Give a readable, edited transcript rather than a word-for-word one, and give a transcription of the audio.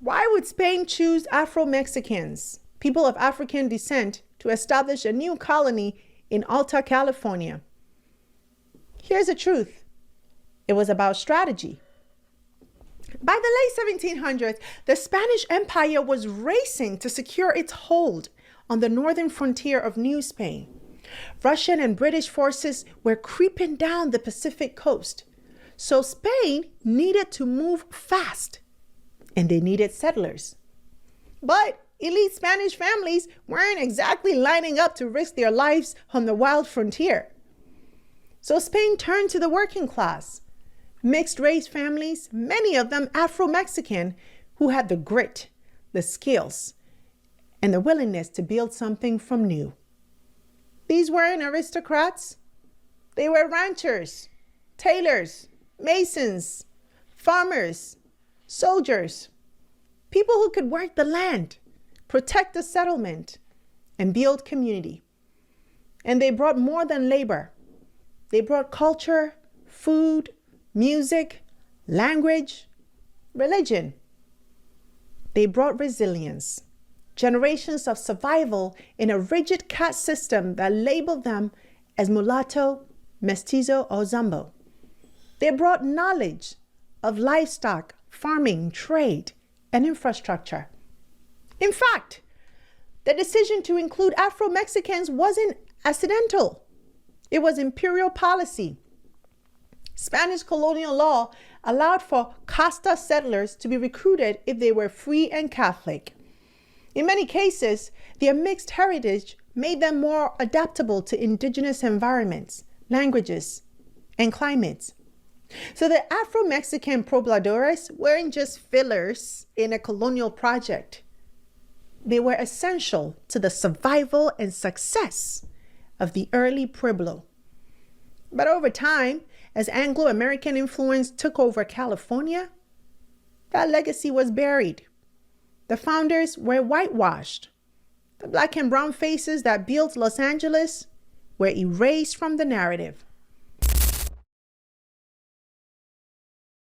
Why would Spain choose Afro-Mexicans, people of African descent, to establish a new colony in Alta California? Here's the truth. It was about strategy. By the late 1700s, the Spanish Empire was racing to secure its hold on the northern frontier of New Spain. Russian and British forces were creeping down the Pacific coast. So Spain needed to move fast, and they needed settlers. But elite Spanish families weren't exactly lining up to risk their lives on the wild frontier. So Spain turned to the working class, mixed race families, many of them Afro-Mexican, who had the grit, the skills, and the willingness to build something from new. These weren't aristocrats. They were ranchers, tailors, masons, farmers, soldiers, people who could work the land, protect the settlement, and build community. And they brought more than labor. They brought culture, food, music, language, religion. They brought resilience, generations of survival in a rigid caste system that labeled them as mulatto, mestizo, or zombo. They brought knowledge of livestock, farming, trade, and infrastructure. In fact, the decision to include Afro-Mexicans wasn't accidental. It was imperial policy. Spanish colonial law allowed for casta settlers to be recruited if they were free and Catholic. In many cases, their mixed heritage made them more adaptable to indigenous environments, languages, and climates. So the Afro-Mexican pobladores weren't just fillers in a colonial project. They were essential to the survival and success of the early Pueblo. But over time, as Anglo-American influence took over California, that legacy was buried. The founders were whitewashed. The black and brown faces that built Los Angeles were erased from the narrative.